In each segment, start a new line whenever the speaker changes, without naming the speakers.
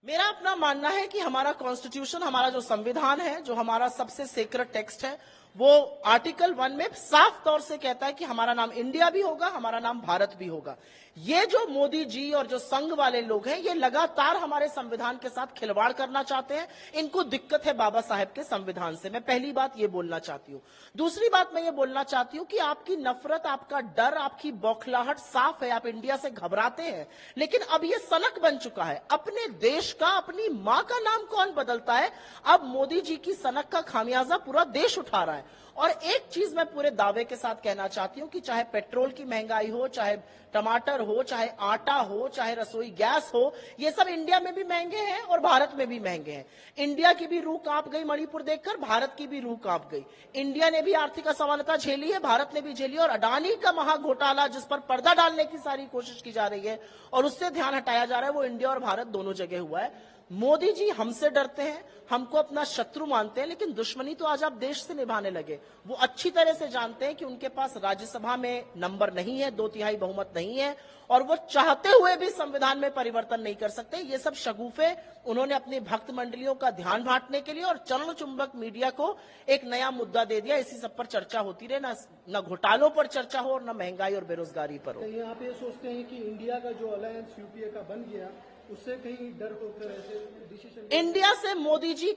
मेरा अपना मानना है कि हमारा कॉन्स्टिट्यूशन, हमारा जो संविधान है, जो हमारा सबसे सेक्रेट टेक्स्ट है, वो आर्टिकल 1 में साफ तौर से कहता है कि हमारा नाम इंडिया भी होगा, हमारा नाम भारत भी होगा। ये जो मोदी जी और जो संघ वाले लोग हैं, ये लगातार हमारे संविधान के साथ खिलवाड़ करना चाहते हैं। इनको दिक्कत है बाबा साहेब के संविधान से। मैं पहली बात ये बोलना चाहती हूं। दूसरी बात मैं ये बोलना चाहती हूं कि आपकी नफरत, आपका डर, आपकी बौखलाहट साफ है। आप इंडिया से घबराते हैं, लेकिन अब ये सनक बन चुका है। अपने देश का, अपनी मां का नाम कौन बदलता है? अब मोदी जी की सनक का खामियाजा पूरा देश उठा रहा है। और एक चीज मैं पूरे दावे के साथ कहना चाहती हूं कि चाहे पेट्रोल की महंगाई हो, चाहे टमाटर हो, चाहे आटा हो, चाहे रसोई गैस हो, ये सब इंडिया में भी महंगे हैं और भारत में भी महंगे हैं। इंडिया की भी रूह कांप गई मणिपुर देखकर, भारत की भी रूह कांप गई। इंडिया ने भी आर्थिक असमानता झेली है, भारत ने भी झेली है। और अडानी का महाघोटाला, जिस पर पर्दा डालने की सारी कोशिश की जा रही है और उससे ध्यान हटाया जा रहा है, वो इंडिया और भारत दोनों जगह हुआ है। मोदी जी हमसे डरते हैं, हमको अपना शत्रु मानते हैं, लेकिन दुश्मनी तो आज आप देश से निभाने लगे। वो अच्छी तरह से जानते हैं कि उनके पास राज्यसभा में नंबर नहीं है, 2/3 बहुमत नहीं है, और वो चाहते हुए भी संविधान में परिवर्तन नहीं कर सकते। ये सब शगुफे उन्होंने अपनी भक्त मंडलियों का ध्यान बांटने के लिए और चरण चुंबक मीडिया को एक नया मुद्दा दे दिया। इसी सब पर चर्चा होती रहे, न घोटालों पर चर्चा हो और न महंगाई और बेरोजगारी पर हो।
यहाँ पे सोचते हैं कि इंडिया का जो अलायंस यूपीए का बन गया, उससे कहीं डर होकर ऐसे डिसीजन।
इंडिया से मोदी जी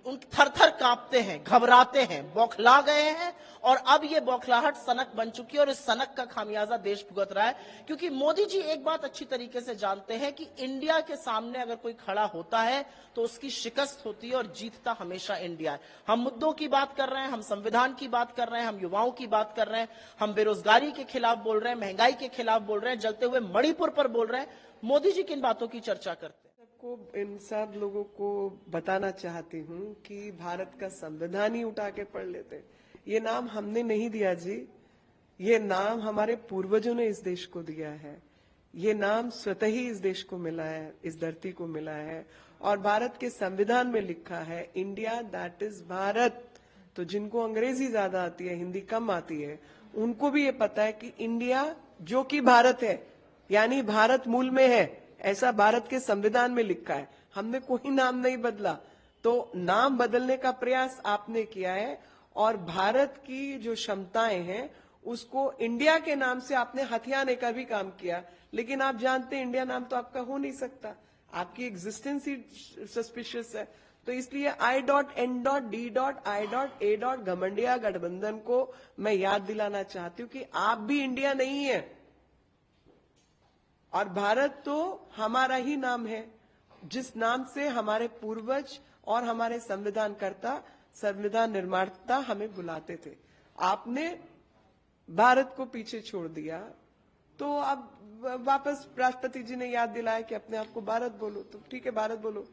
थर थर कांपते हैं, घबराते हैं, बौखला गए हैं, और अब ये बौखलाहट सनक बन चुकी है और इस सनक का खामियाजा देश भुगत रहा है। क्योंकि मोदी जी एक बात अच्छी तरीके से जानते हैं कि इंडिया के सामने अगर कोई खड़ा होता है तो उसकी शिकस्त होती है और जीतता हमेशा इंडिया है। हम मुद्दों की बात कर रहे हैं, हम संविधान की बात कर रहे हैं, हम युवाओं की बात कर रहे हैं, हम बेरोजगारी के खिलाफ बोल रहे हैं, महंगाई के खिलाफ बोल रहे हैं, जलते हुए मणिपुर पर बोल रहे हैं। मोदी जी किन बातों की चर्चा करते हैं?
इन सब लोगों को बताना चाहती हूँ कि भारत का संविधान ही उठा के पढ़ लेते। ये नाम हमने नहीं दिया जी, ये नाम हमारे पूर्वजों ने इस देश को दिया है। ये नाम स्वतः ही इस देश को मिला है, इस धरती को मिला है, और भारत के संविधान में लिखा है इंडिया दैट इज भारत। तो जिनको अंग्रेजी ज्यादा आती है, हिंदी कम आती है, उनको भी ये पता है कि इंडिया जो कि भारत है, यानी भारत मूल में है, ऐसा भारत के संविधान में लिखा है। हमने कोई नाम नहीं बदला। तो नाम बदलने का प्रयास आपने किया है, और भारत की जो क्षमताएं हैं उसको इंडिया के नाम से आपने हथियाने का भी काम किया। लेकिन आप जानते हैं इंडिया नाम तो आपका हो नहीं सकता, आपकी एग्जिस्टेंस ही सस्पिशियस है। तो इसलिए I.N.D.I.A. घमंडिया गठबंधन को मैं याद दिलाना चाहती हूँ कि आप भी इंडिया नहीं है, और भारत तो हमारा ही नाम है, जिस नाम से हमारे पूर्वज और हमारे संविधानकर्ता, संविधान निर्माता हमें बुलाते थे। आपने भारत को पीछे छोड़ दिया, तो अब वापस राष्ट्रपति जी ने याद दिलाया कि अपने आप को भारत बोलो। तो ठीक है, भारत बोलो।